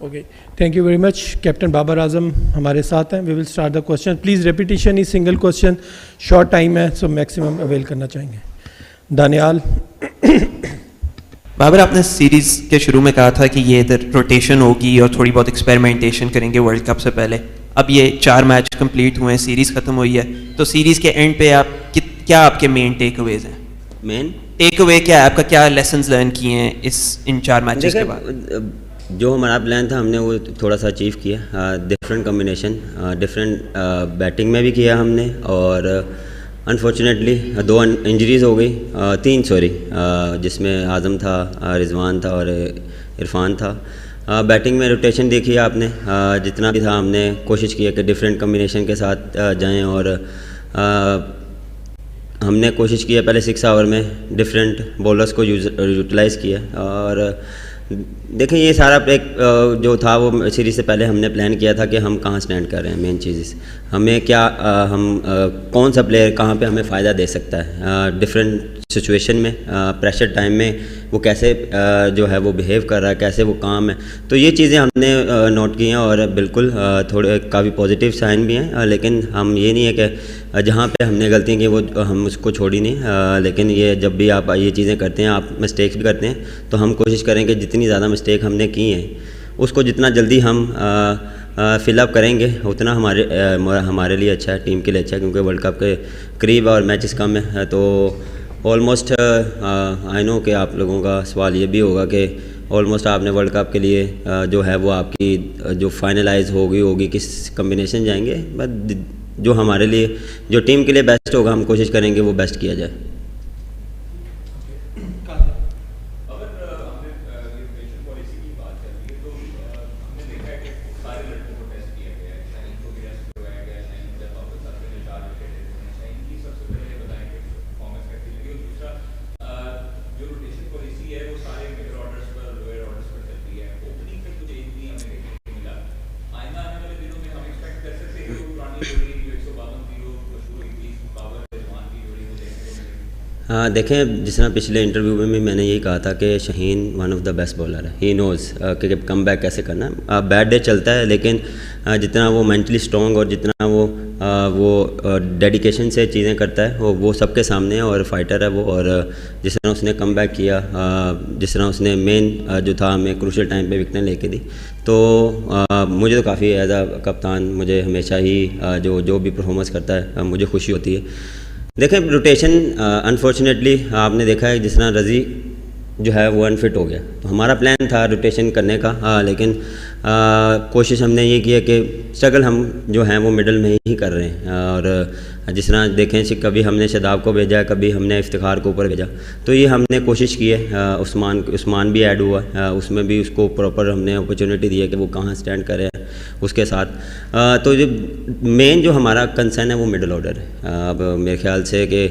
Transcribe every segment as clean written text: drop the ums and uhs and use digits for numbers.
Okay, thank you very much. Captain Babar Azam हमारे साथ हैं। We will start the question. Please repetition ही single question, short time है so maximum avail करना चाहेंगे। दानियाल। बाबर, आपने सीरीज़ के शुरू में कहा था कि ये इधर रोटेशन होगी और थोड़ी बहुत एक्सपेरिमेंटेशन करेंगे वर्ल्ड कप से पहले। अब ये 4 मैच कंप्लीट हुए हैं, सीरीज़ ख़त्म हुई है, तो सीरीज़ के एंड पे आप क्या आपके मेन टेक अवेज हैं? मेन टेक अवे क्या है आपका? क्या लेसन्स लर्न किए हैं इन 4 मैचेस के बाद? जो हमारा प्लान था हमने वो थोड़ा सा अचीव किया। डिफरेंट कॉम्बिनेशन, डिफरेंट बैटिंग में भी किया हमने, और अनफॉर्चुनेटली 2 इंजरीज़ हो गई, 3 सॉरी, जिसमें आज़म था, रिजवान था और इरफान था। बैटिंग में रोटेशन देखी आपने, जितना भी था हमने कोशिश की कि डिफरेंट कॉम्बिनेशन के साथ जाएं, और हमने कोशिश की है पहले 6 ओवर में डिफरेंट बॉलर्स को यूटिलाइज़ किया। और देखें ये सारा एक जो था वो सीरीज़ से पहले हमने प्लान किया था कि हम कहाँ स्टैंड कर रहे हैं, मेन चीज़ हमें क्या कौन सा प्लेयर कहाँ पे हमें फ़ायदा दे सकता है डिफरेंट सिचुएशन में, प्रेशर टाइम में वो कैसे जो है वो बिहेव कर रहा है, कैसे वो काम है। तो ये चीज़ें हमने नोट की हैं, और बिल्कुल थोड़े काफ़ी पॉजिटिव साइन भी हैं, लेकिन हम ये नहीं है कि जहाँ पे हमने गलती की वो हम उसको छोड़ी नहीं। लेकिन ये जब भी आप ये चीज़ें करते हैं, आप मिस्टेक्स भी करते हैं, तो हम कोशिश करें कि जितनी ज़्यादा मिस्टेक हमने की हैं उसको जितना जल्दी हम फिलअप करेंगे उतना हमारे लिए अच्छा है, टीम के लिए अच्छा है, क्योंकि वर्ल्ड कप के करीब और मैचेस कम है। तो ऑलमोस्ट आई नो कि आप लोगों का सवाल ये भी होगा कि ऑलमोस्ट आपने वर्ल्ड कप के लिए जो है वो आपकी जो फाइनलाइज होगी किस कम्बिनेशन जाएंगे, बट जो हमारे लिए जो टीम के लिए बेस्ट होगा हम कोशिश करेंगे वो बेस्ट किया जाए। हाँ देखें, जिस तरह पिछले इंटरव्यू में भी मैंने यही कहा था कि Shaheen one of the best bowler है। ही नोज़ कि कम बैक कैसे करना है। बैड डे चलता है, लेकिन जितना वो मेंटली स्ट्रॉन्ग और जितना वो डेडिकेशन से चीज़ें करता है वो सबके सामने है, और फाइटर है वो। और जिस तरह उसने कम बैक किया, जिस तरह उसने मेन जो था हमें क्रूशियल टाइम पे विकेटें लेके दी, तो मुझे तो काफ़ी एज अ कप्तान मुझे हमेशा ही जो भी परफॉर्मेंस करता है मुझे खुशी होती है। देखें रोटेशन अनफॉर्चुनेटली आपने देखा है जिस तरह रज़ी जो है वो अनफिट हो गया, तो हमारा प्लान था रोटेशन करने का, लेकिन कोशिश हमने ये की है कि स्ट्रगल हम जो हैं वो मिडल में ही कर रहे हैं। और जिस तरह देखें कभी हमने शदाब को भेजा, कभी हमने इफ्तिखार को ऊपर भेजा, तो ये हमने कोशिश की है। उस्मान भी ऐड हुआ, उसमें भी उसको प्रॉपर हमने अपॉर्चुनिटी दी है कि वो कहाँ स्टैंड करे उसके साथ। तो जो मेन जो हमारा कंसर्न है वो मिडल ऑर्डर है। अब मेरे ख्याल से कि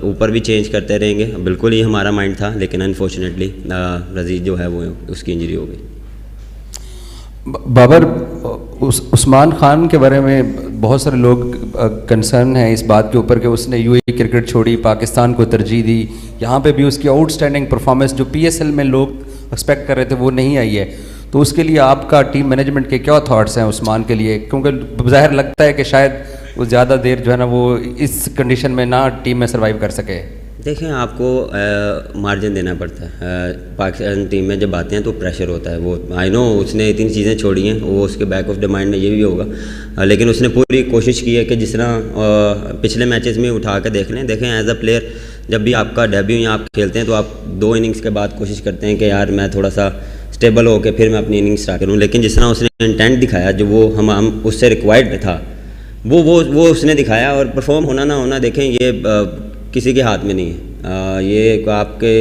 ऊपर भी चेंज करते रहेंगे, बिल्कुल ही हमारा माइंड था, लेकिन अनफॉर्चुनेटली रज़ी जो है वो उसकी इंजरी हो गई। बाबर, उस्मान खान के बारे में बहुत सारे लोग कंसर्न हैं इस बात के ऊपर कि उसने यूएई क्रिकेट छोड़ी, पाकिस्तान को तरजीह दी। यहाँ पे भी उसकी आउटस्टैंडिंग परफॉर्मेंस जो पीएसएल में लोग एक्सपेक्ट कर रहे थे वो नहीं आई है। तो उसके लिए आपका टीम मैनेजमेंट के क्या थॉट्स हैं उस्मान के लिए? क्योंकि ज़ाहिर लगता है कि शायद वो ज़्यादा देर जो है ना वो इस कंडीशन में ना टीम में सर्वाइव कर सके। देखें, आपको मार्जिन देना पड़ता है। पाकिस्तान टीम में जब आते हैं तो प्रेशर होता है। वो आई नो उसने इतनी चीज़ें छोड़ी हैं, वो उसके बैक ऑफ द माइंड में ये भी होगा, लेकिन उसने पूरी कोशिश की है कि जिस तरह पिछले मैचेस में उठा के देख लें। देखें एज अ प्लेयर जब भी आपका डेब्यू या आप खेलते हैं तो आप 2 इनिंग्स के बाद कोशिश करते हैं कि यार मैं थोड़ा सा स्टेबल होकर फिर मैं अपनी इनिंग स्टार्ट करूँ, लेकिन जिस तरह उसने इंटेंट दिखाया जो वो हम उससे रिक्वायर्ड था वो उसने दिखाया। और परफॉर्म होना ना होना देखें ये किसी के हाथ में नहीं है। ये आपके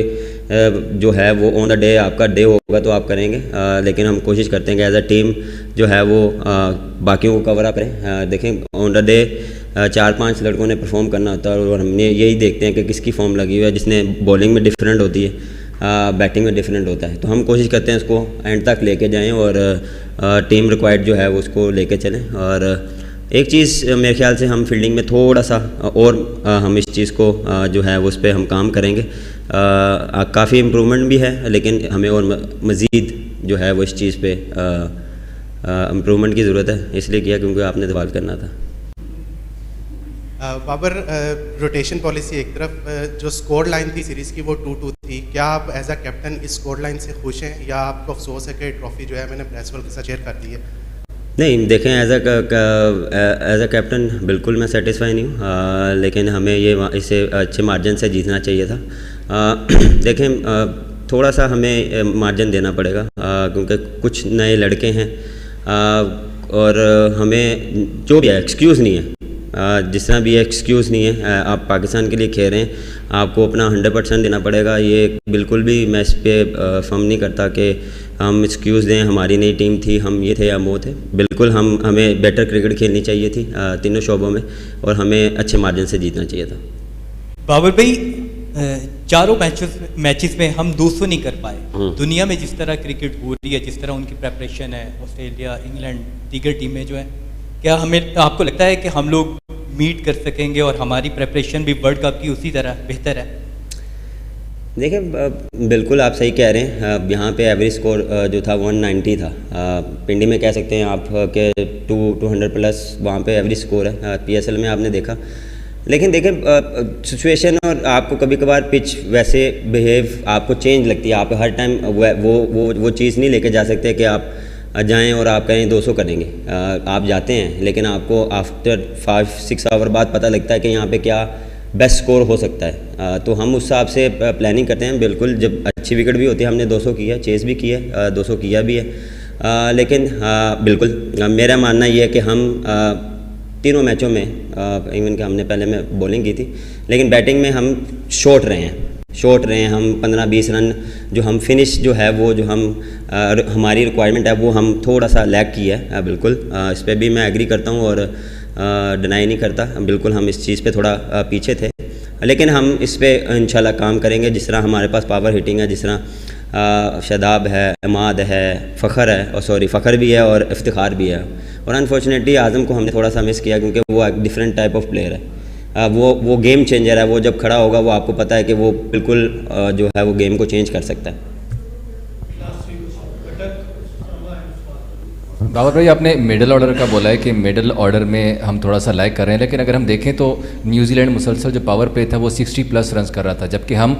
जो है वो ऑन द डे आपका डे होगा तो आप करेंगे, लेकिन हम कोशिश करते हैं कि एज अ टीम जो है वो बाकियों को कवर अप करें। देखें ऑन द डे 4-5 लड़कों ने परफॉर्म करना होता है, और हमने यही देखते हैं कि किसकी फॉर्म लगी हुई है, जिसने बॉलिंग में डिफरेंट होती है, बैटिंग में डिफरेंट होता है। तो हम कोशिश करते हैं उसको एंड तक लेके जाएँ और टीम रिक्वायर्ड जो है वो उसको लेके चलें। और एक चीज़ मेरे ख्याल से हम फील्डिंग में थोड़ा सा और हम इस चीज़ को जो है वो उस पर हम काम करेंगे। काफ़ी इम्प्रूवमेंट भी है, लेकिन हमें और मज़ीद जो है वो इस चीज़ पे इम्प्रूवमेंट की ज़रूरत है, इसलिए किया क्योंकि आपने सवाल करना था। बाबर, रोटेशन पॉलिसी एक तरफ, जो स्कोर लाइन थी सीरीज़ की वो 2-2 थी, क्या आप एज अ कैप्टन इस स्कोर लाइन से खुश हैं या आपको अफसोस है कि ट्रॉफी जो है मैंने प्रेस वर्ल्ड के साथ शेयर कर दी है? नहीं, देखें एज अ कैप्टन बिल्कुल मैं सेटिस्फाई नहीं हूँ, लेकिन हमें ये इसे अच्छे मार्जिन से जीतना चाहिए था। देखें थोड़ा सा हमें मार्जिन देना पड़ेगा, क्योंकि कुछ नए लड़के हैं, और हमें जो भी है एक्सक्यूज़ नहीं है, जिस तरह भी एक्सक्यूज़ नहीं है। आप पाकिस्तान के लिए खेल रहे हैं, आपको अपना 100% देना पड़ेगा। ये बिल्कुल भी मैं इस पर फर्म नहीं करता कि हम एक्सक्यूज़ दें, हमारी नई टीम थी, हम ये थे या वो थे। बिल्कुल हमें बेटर क्रिकेट खेलनी चाहिए थी तीनों शोबों में, और हमें अच्छे मार्जिन से जीतना चाहिए था। बाबर भाई, चारों मैचेस में हम 200 नहीं कर पाए। दुनिया में जिस तरह क्रिकेट हो रही है, जिस तरह उनकी प्रेपरेशन है, ऑस्ट्रेलिया, इंग्लैंड, दीगर टीमें जो हैं, क्या हमें आपको लगता है कि हम लोग मीट कर सकेंगे और हमारी प्रेपरेशन भी वर्ल्ड कप की उसी तरह बेहतर है? देखिए बिल्कुल आप सही कह रहे हैं। यहाँ पे एवरेज स्कोर जो था 190 था। पिंडी में कह सकते हैं आप कि 200 प्लस वहाँ पे एवरेज स्कोर है। PSL में आपने देखा, लेकिन देखिए सिचुएशन और आपको कभी कभार पिच वैसे बिहेव आपको चेंज लगती है। आप हर टाइम वो चीज़ नहीं लेके जा सकते कि आप जाएं और आप कहें 200 करेंगे। आप जाते हैं, लेकिन आपको आफ्टर 5-6 आवर बाद पता लगता है कि यहाँ पे क्या बेस्ट स्कोर हो सकता है। तो हम उस हिसाब से प्लानिंग करते हैं। बिल्कुल जब अच्छी विकेट भी होती है, हमने 200 किया, चेस भी किया, 200 किया भी है। लेकिन बिल्कुल मेरा मानना ये है कि हम तीनों मैचों में इवन कि हमने पहले में बॉलिंग की थी, लेकिन बैटिंग में हम शॉर्ट रहे हैं। हम 15-20 रन जो हम फिनिश जो है वो जो हमारी रिक्वायरमेंट है वो हम थोड़ा सा लैग किया है। बिल्कुल इस पर भी मैं एग्री करता हूँ और डिनाई नहीं करता। बिल्कुल हम इस चीज़ पे थोड़ा पीछे थे, लेकिन हम इस पर इंशाल्लाह काम करेंगे। जिस तरह हमारे पास पावर हिटिंग है, जिस तरह शादाब है, इमाद है, फ़खर भी है और इफ्तिखार भी है। और अनफॉर्चुनेटली आज़म को हमने थोड़ा सा मिस किया, क्योंकि वो एक डिफरेंट टाइप ऑफ प्लेयर है। वो गेम चेंजर है। वो जब खड़ा होगा वो आपको पता है कि वो बिल्कुल जो है वो गेम को चेंज कर सकता है। बाबर भाई, आपने मिडल ऑर्डर का बोला है कि मिडल ऑर्डर में हम थोड़ा सा लैग कर रहे हैं, लेकिन अगर हम देखें तो न्यूजीलैंड मुसलसल जो पावर प्ले था वो 60+ रन कर रहा था, जबकि हम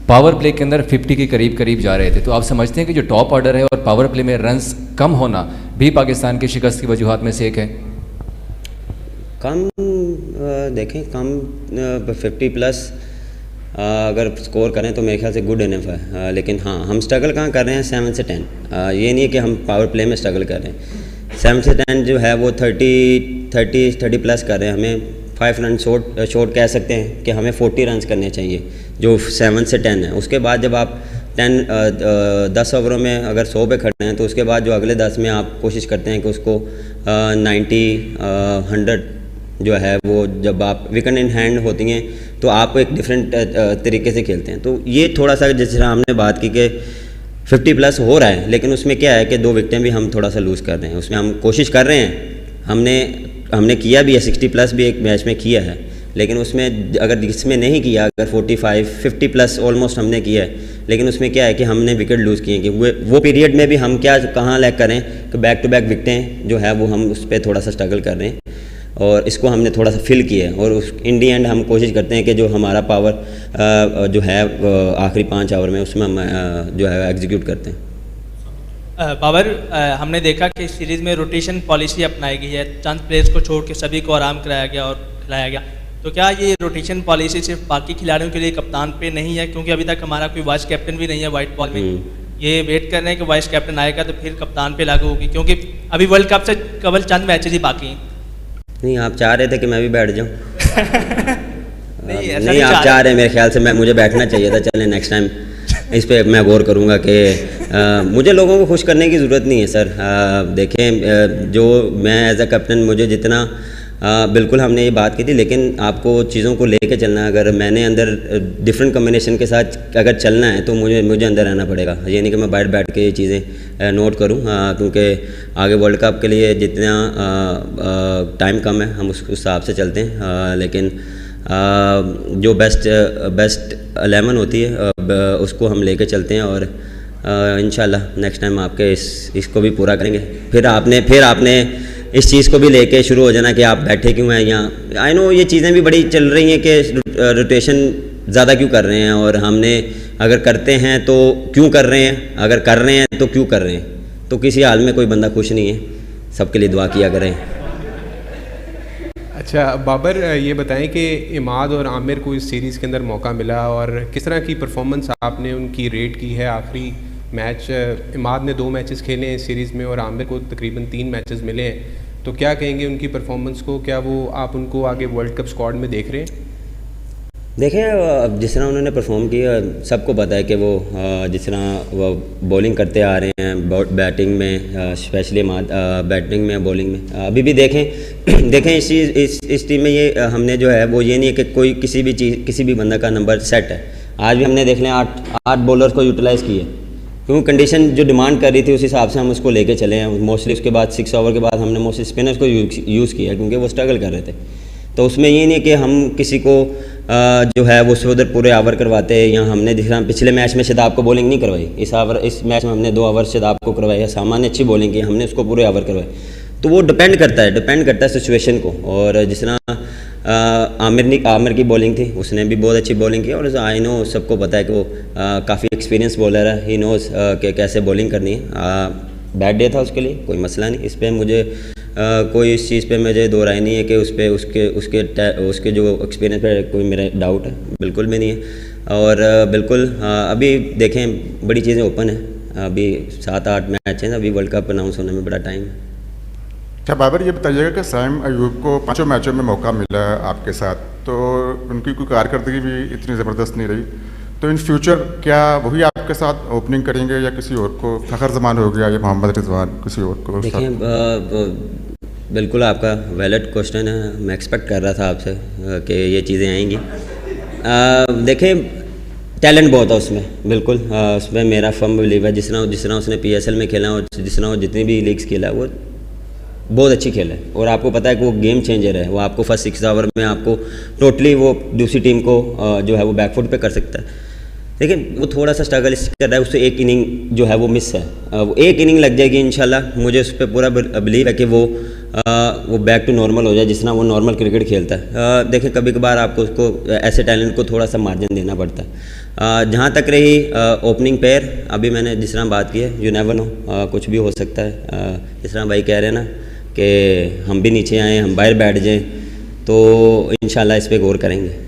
पावर प्ले के अंदर 50 के करीब जा रहे थे। तो आप समझते हैं कि जो टॉप ऑर्डर है और पावर प्ले में रन्स कम होना भी पाकिस्तान की शिकस्त की वजूहात में से एक है? कम देखें, कम 50+ अगर स्कोर करें तो मेरे ख्याल से गुड इनफ है। लेकिन हाँ, हम स्ट्रगल कहाँ कर रहे हैं 7 से 10। ये नहीं है कि हम पावर प्ले में स्ट्रगल कर रहे हैं। 7 से 10 जो है वो 30+ कर रहे हैं। हमें 5 रन शॉर्ट कह सकते हैं कि हमें 40 रन करने चाहिए जो 7 से 10 है। उसके बाद जब आप 10 ओवरों में अगर 100 पे खड़े हैं, तो उसके बाद जो अगले 10 में आप कोशिश करते हैं कि उसको 90-100 जो है वो जब आप विकेट इन हैंड होती हैं तो आप एक डिफरेंट तरीके से खेलते हैं। तो ये थोड़ा सा जिस तरह हमने बात की कि 50+ हो रहा है, लेकिन उसमें क्या है कि 2 विकेटें भी हम थोड़ा सा लूज़ कर रहे हैं। उसमें हम कोशिश कर रहे हैं, हमने किया भी है, 60+ भी एक मैच में किया है, लेकिन उसमें अगर इसमें नहीं किया, अगर 45-50+ ऑलमोस्ट हमने किया है, लेकिन उसमें क्या है कि हमने विकेट लूज़ किए कि वो पीरियड में भी हम कहाँ लैग करें कि बैक टू बैक विकेटें जो है वो हम उस पर थोड़ा सा स्ट्रगल कर रहे हैं, और इसको हमने थोड़ा सा फिल किया है। और इन दी एंड हम कोशिश करते हैं कि जो हमारा पावर जो है आखिरी 5 ओवर में उसमें हम जो है एग्जीक्यूट करते हैं। बाबर, हमने देखा कि इस सीरीज़ में रोटेशन पॉलिसी अपनाई गई है, चंद प्लेयर्स को छोड़ के सभी को आराम कराया गया और खिलाया गया। तो क्या ये रोटेशन पॉलिसी सिर्फ बाकी खिलाड़ियों के लिए कप्तान पे नहीं है, क्योंकि अभी तक हमारा कोई वाइस कैप्टन भी नहीं है वाइट बॉल में? ये वेट कर रहे हैं कि वाइस कैप्टन आएगा तो फिर कप्तान पे लागू होगी, क्योंकि अभी वर्ल्ड कप से केवल चंद मैचेज ही बाकी हैं। नहीं, आप चाह रहे थे कि मैं भी बैठ जाऊँ? नहीं, आप चाह रहे हैं, मेरे ख्याल से मुझे बैठना चाहिए था। चलें नेक्स्ट टाइम इस पर मैं गौर करूँगा कि मुझे लोगों को खुश करने की ज़रूरत नहीं है सर। देखें, जो मैं एज अ कैप्टन मुझे जितना बिल्कुल हमने ये बात की थी, लेकिन आपको चीज़ों को लेके चलना है। अगर मैंने अंदर डिफरेंट कॉम्बिनेशन के साथ अगर चलना है तो मुझे अंदर रहना पड़ेगा। ये नहीं कि मैं बाहर बैठ के ये चीज़ें नोट करूँ, क्योंकि आगे वर्ल्ड कप के लिए जितना टाइम कम है हम उस हिसाब से चलते हैं। लेकिन जो बेस्ट 11 होती है उसको हम लेके चलते हैं, और इंशाल्लाह नेक्स्ट टाइम आपके इसको भी पूरा करेंगे। फिर आपने इस चीज़ को भी लेके शुरू हो जाना कि आप बैठे क्यों हैं यहाँ। आई नो ये चीज़ें भी बड़ी चल रही हैं कि रोटेशन ज़्यादा क्यों कर रहे हैं, और हमने अगर करते हैं तो क्यों कर रहे हैं, अगर कर रहे हैं तो क्यों कर रहे हैं। तो किसी हाल में कोई बंदा खुश नहीं है, सबके लिए दुआ किया करें। अच्छा बाबर, ये बताएं कि इमाद और आमिर को इस सीरीज़ के अंदर मौका मिला और किस तरह की परफॉर्मेंस आपने उनकी रेट की है। आखिरी मैच इमाद ने 2 मैचेस खेले हैं इस सीरीज़ में और आमिर को तकरीबन 3 मैचेस मिले हैं, तो क्या कहेंगे उनकी परफॉर्मेंस को? क्या वो आप उनको आगे वर्ल्ड कप स्क्वाड में देख रहे हैं? देखें, जिस तरह उन्होंने परफॉर्म किया सबको पता है कि वो जिस तरह वो बॉलिंग करते आ रहे हैं, बैटिंग में स्पेशली बैटिंग में बॉलिंग में अभी भी देखें इस टीम में ये हमने जो है वो ये नहीं है कि कोई किसी भी बंदा का नंबर सेट है। आज भी हमने देख लें 8 बॉलर्स को यूटिलाइज़ किए, क्योंकि कंडीशन जो डिमांड कर रही थी उस हिसाब से हम उसको लेके चले हैं। मोस्टली उसके बाद 6 ओवर के बाद हमने मोस्टली स्पिनर्स को यूज़ किया क्योंकि वो स्ट्रगल कर रहे थे। तो उसमें ये नहीं कि हम किसी को जो है वो उधर पूरे ओवर करवाते हैं, या हमने जिस पिछले मैच में शादाब को बॉलिंग नहीं करवाई, इस मैच में हमने 2 ओवर शादाब को करवाई, सामान्य अच्छी बॉलिंग की, हमने उसको पूरे ओवर करवाए। तो वो डिपेंड करता है सिचुएशन को। और जिस तरह आमिर की बॉलिंग थी, उसने भी बहुत अच्छी बॉलिंग की, और आई नो सबको पता है कि वो काफ़ी एक्सपीरियंस बॉलर है, ही नोज़ कि कैसे बॉलिंग करनी है। बैड डे था उसके लिए, कोई मसला नहीं। इस पर मुझे कोई इस चीज़ पे मुझे दो राय नहीं है कि उस पर उसके जो एक्सपीरियंस पे कोई मेरा डाउट है, बिल्कुल भी नहीं है। और बिल्कुल अभी देखें बड़ी चीज़ें ओपन है, अभी 7-8 मैच हैं, अभी वर्ल्ड कप अनाउंस होने में बड़ा टाइम है। अच्छा बाबर, ये बताइएगा कि साइम अयूब को 5 मैचों में मौका मिला है आपके साथ, तो उनकी कोई कारकर्दगी भी इतनी ज़बरदस्त नहीं रही, तो इन फ्यूचर क्या वही आपके साथ ओपनिंग करेंगे या किसी और को? फ़खर जमान हो गया या मोहम्मद रिजवान, किसी और को? देखिए बिल्कुल आपका वैलिड क्वेश्चन है, मैं एक्सपेक्ट कर रहा था आपसे कि ये चीज़ें आएंगी। देखें टैलेंट बहुत है उसमें, बिल्कुल उसमें मेरा फर्म बिलीव है। जिस तरह उसने PSL में खेला और जिस तरह वो जितनी भी लीग्स खेला वो बहुत अच्छी खेला है, और आपको पता है कि वो गेम चेंजर है। वो आपको फर्स्ट 6 ओवर में आपको टोटली वो दूसरी टीम को जो है वो बैकफुट पे कर सकता है। लेकिन वो थोड़ा सा स्ट्रगल कर रहा है, उससे एक इनिंग जो है वो मिस है। वो एक इनिंग लग जाएगी इंशाल्लाह, मुझे उस पर पूरा बिलीव है कि वो बैक टू नॉर्मल हो जाए, जिस तरह वो नॉर्मल क्रिकेट खेलता है। देखें कभी कभार आपको उसको ऐसे टैलेंट को थोड़ा सा मार्जिन देना पड़ता है। जहाँ तक रही ओपनिंग पेयर, अभी मैंने जिस तरह बात की है, यू नेवर नो, कुछ भी हो सकता है। जिस तरह भाई कह रहे हैं ना कि हम भी नीचे आएँ, हम बाहर बैठ जाएँ, तो इंशाल्लाह इस पर गौर करेंगे।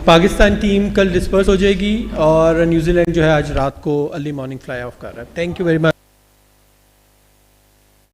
पाकिस्तान टीम कल डिस्पर्स हो जाएगी और न्यूजीलैंड जो है आज रात को अर्ली मॉर्निंग फ्लाई ऑफ कर रहा है। Thank you very much.